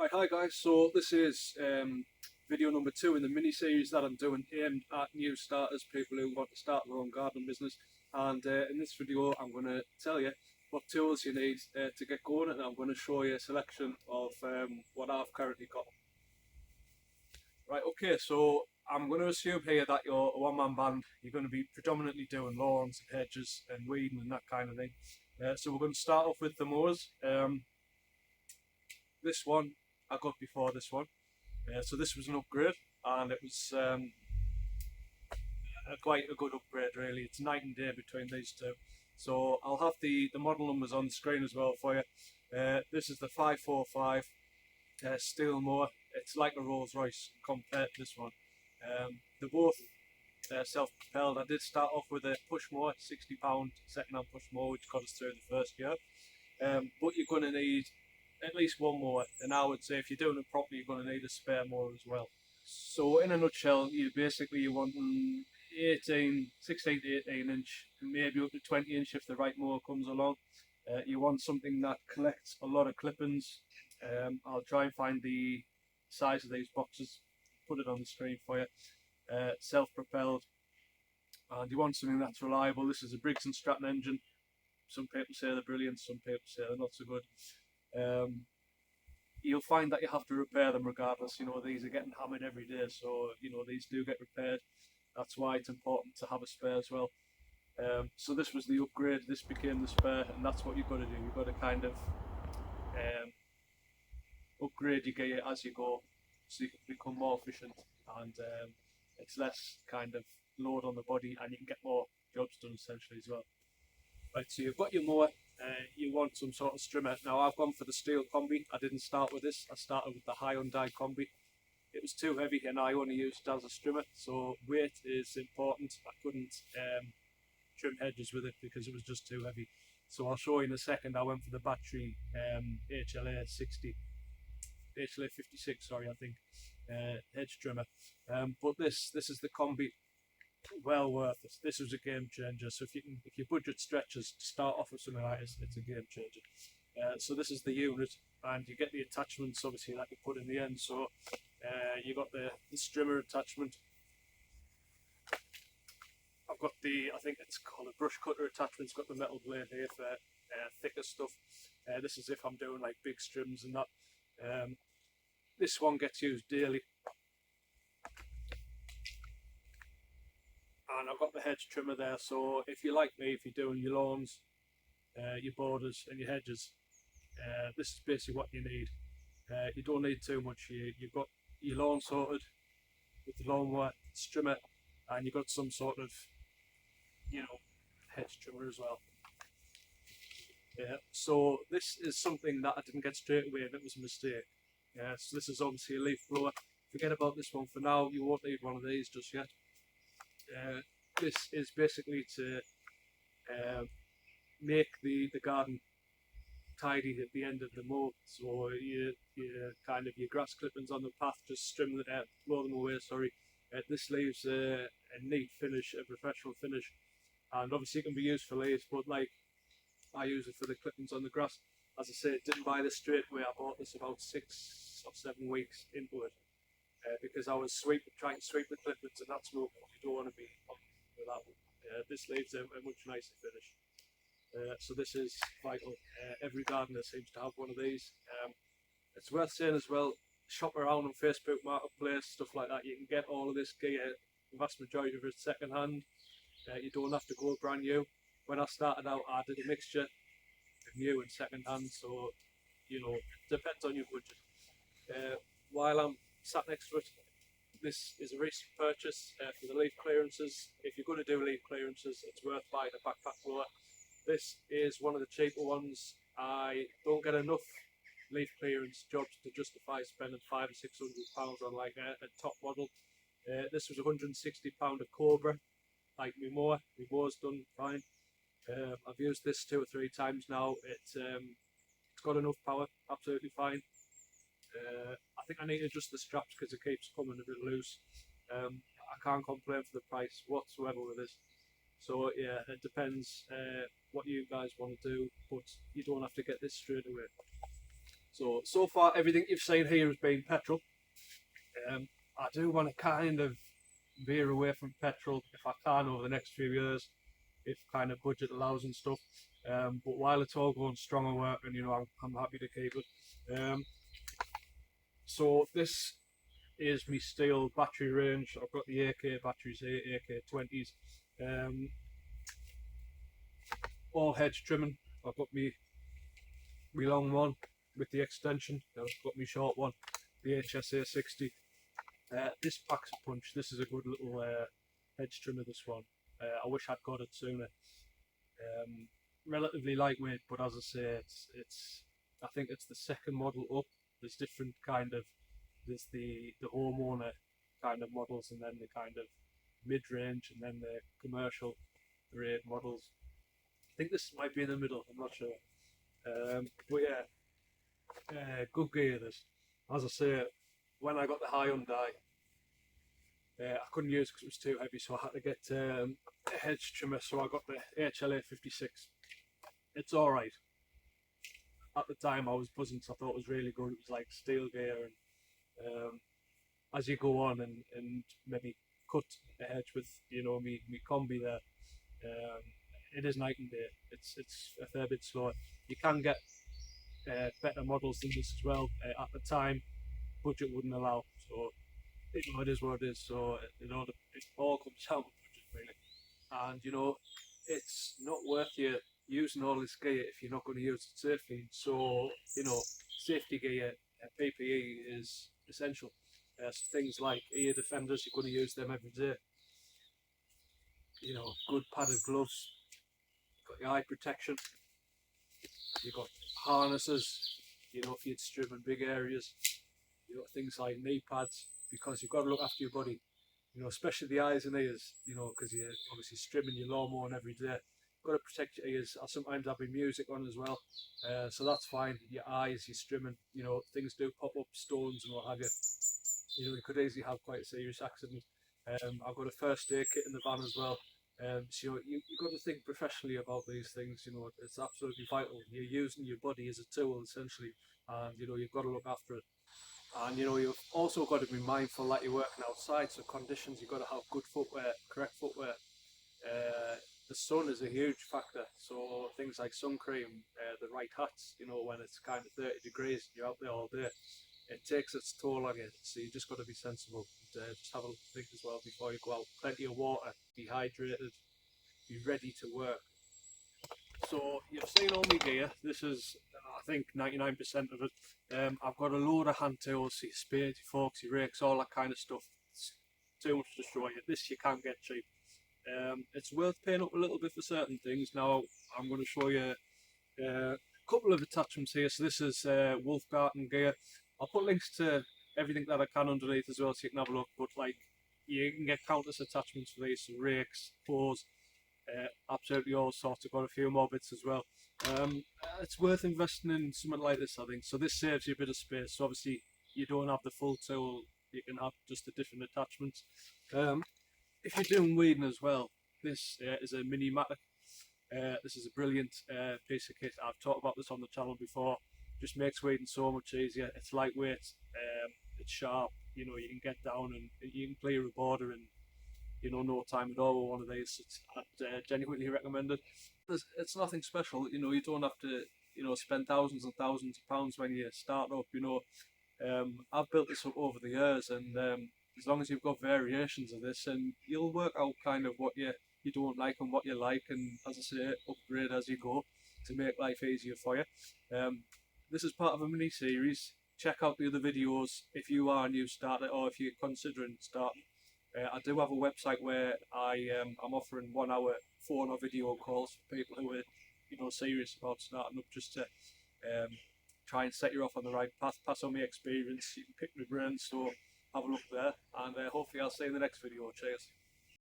Right, hi guys. So this is video number 2 in the mini series that I'm doing aimed at new starters, people who want to start their own gardening business. And in this video, I'm going to tell you what tools you need to get going, and I'm going to show you a selection of what I've currently got. Right, okay. So I'm going to assume here that you're a one-man band. You're going to be predominantly doing lawns and hedges and weeding and that kind of thing. So we're going to start off with the mowers. This one I got before this one. So this was an upgrade, and it was quite a good upgrade really. It's night and day between these two. So I'll have the model numbers on the screen as well for you. This is the 545 Stihl mower. It's like a Rolls Royce compared to this one. They're both self-propelled. I did start off with a push mower, £60 second-hand push mower, which got us through the first year. But you're going to need at least one more, and I would say if you're doing it properly, you're going to need a spare mower as well. So in a nutshell, you want 16 to 18 inch, maybe up to 20 inch if the right mower comes along. You want something that collects a lot of clippings. I'll try and find the size of these boxes, put it on the screen for you. Self-propelled, and you want something that's reliable. This is a Briggs & Stratton engine. Some people say they're brilliant, some people say they're not so good. You'll find that you have to repair them regardless. These are getting hammered every day, so these do get repaired. That's why it's important to have a spare as well. So this was the upgrade, this became the spare, and that's what you've got to do. You've got to kind of upgrade your gear as you go, so you can become more efficient, and it's less kind of load on the body, and you can get more jobs done essentially as well. Right, so you've got your mower, you want some sort of strimmer. Now I've gone for the Stihl Kombi. I didn't start with this, I started with the Hyundai Kombi. It was too heavy and I only used it as a strimmer, so weight is important. I couldn't trim hedges with it because it was just too heavy. So I'll show you in a second. I went for the battery HLA 56, sorry, I think, hedge trimmer. But this is the Kombi. Well worth it. This was a game changer. So if your budget stretches, to start off with something like this, it's a game changer. So this is the unit, and you get the attachments obviously that you put in the end. So you got the strimmer attachment. I've got I think it's called a brush cutter attachment. It's got the metal blade here for thicker stuff. This is if I'm doing like big strims and that. This one gets used daily. And I've got the hedge trimmer there, so if you're like me, if you're doing your lawns, your borders and your hedges, this is basically what you need. You don't need too much here. You've got your lawn sorted with the lawnmower, trimmer, and you've got some sort of, hedge trimmer as well. So this is something that I didn't get straight away, and it was a mistake. So this is obviously a leaf blower. Forget about this one for now. You won't need one of these just yet. This is basically to make the garden tidy at the end of the mow. So you kind of your grass clippings on the path, just blow them away. Sorry. This leaves a neat finish, a professional finish, and obviously it can be used for leaves, but like I use it for the clippings on the grass. As I say, didn't buy this straight away. I bought this about 6 or 7 weeks into it. Because I was trying to sweep the clippings, and that's what you don't want to be on with that one. This leaves a much nicer finish. So this is vital. Every gardener seems to have one of these. It's worth saying as well, shop around on Facebook Marketplace, stuff like that. You can get all of this gear, the vast majority of it second hand. You don't have to go brand new. When I started out, I did a mixture of new and second hand, so it depends on your budget. While I'm sat next to it, this is a recent purchase for the leaf clearances. If you're going to do leaf clearances, it's worth buying a backpack blower. This is one of the cheaper ones. I don't get enough leaf clearance jobs to justify spending £500 or £600 on like a top model. This was £160 a Cobra, like my mower's done fine. I've used this 2 or 3 times now. It's got enough power, absolutely fine. I think I need to adjust the straps because it keeps coming a bit loose. I can't complain for the price whatsoever with this. So yeah, it depends what you guys want to do, but you don't have to get this straight away. So far everything you've seen here has been petrol. I do want to kind of veer away from petrol if I can over the next few years, if kind of budget allows and stuff. But while it's all going strong and working, I'm happy to keep it. So this is my Stihl battery range. I've got the AK batteries here, AK20s, all hedge trimming. I've got my long one with the extension. I've got my short one, the HSA60. This packs a punch. This is a good little hedge trimmer. This one. I wish I'd got it sooner. Relatively lightweight, but as I say, it's. I think it's the second model up. There's different kind of. There's the homeowner kind of models, and then the kind of mid-range, and then the commercial grade models. I think this might be in the middle. I'm not sure. But yeah, good gear. This, as I say, when I got the Hyundai, I couldn't use it because it was too heavy, so I had to get a hedge trimmer. So I got the HLA 56. It's all right. At the time, I was buzzing, so I thought it was really good. It was like steel gear, and as you go on and maybe cut a hedge with me combi there, it is night and day. It's a fair bit slower. You can get better models than this as well. At the time, budget wouldn't allow, so it is what it is. So it all comes down to budget really, and it's not worth you using all this gear if you're not going to use it safely. So safety gear, PPE is essential. So things like ear defenders, you're going to use them every day. Good padded gloves, got your eye protection, you've got harnesses, if you're stripping big areas, you've got things like knee pads, because you've got to look after your body, especially the eyes and ears, because you're obviously stripping your lawnmower every day. You've got to protect your ears. I sometimes have my music on as well, so that's fine. Your eyes, you're strimming, things do pop up, stones and what have you. You could easily have quite a serious accident. I've got a first aid kit in the van as well. So you've got to think professionally about these things. It's absolutely vital. You're using your body as a tool essentially, and you've got to look after it. And you've also got to be mindful that you're working outside, so conditions, you've got to have good footwear, correct footwear. The sun is a huge factor, so things like sun cream, the right hats, when it's kind of 30 degrees, you're out there all day, it takes its toll on you, so you just got to be sensible. And, just have a think as well before you go out. Plenty of water, be hydrated, be ready to work. So you've seen all my gear. This is, I think, 99% of it. I've got a load of hand tools, your spades, your forks, your rakes, all that kind of stuff. It's too much to show you. This you can't get cheap. It's worth paying up a little bit for certain things. Now I'm going to show you a couple of attachments here. So this is Wolfgarten gear. I'll put links to everything that I can underneath as well, so you can have a look. But like, you can get countless attachments for these, so rakes, plows, absolutely all sorts. I've got a few more bits as well. It's worth investing in something like this, I think. So this saves you a bit of space. So obviously you don't have the full tool, you can have just the different attachments. If you're doing weeding as well, this is a mini matic. This is a brilliant piece of kit. I've talked about this on the channel before. Just makes weeding so much easier. It's lightweight, it's sharp. You can get down and you can clear a border in no time at all with one of these. I'd genuinely recommend it. It's nothing special. You don't have to spend thousands and thousands of pounds when you start up. I've built this up over the years, and as long as you've got variations of this, and you'll work out kind of what you don't like and what you like, and as I say, upgrade as you go to make life easier for you. This is part of a mini series. Check out the other videos if you are a new starter or if you're considering starting. I do have a website where I'm offering 1 hour phone or video calls for people who are serious about starting up, just to try and set you off on the right path, pass on my experience. You can pick my brain, so have a look there, and hopefully I'll see you in the next video. Cheers.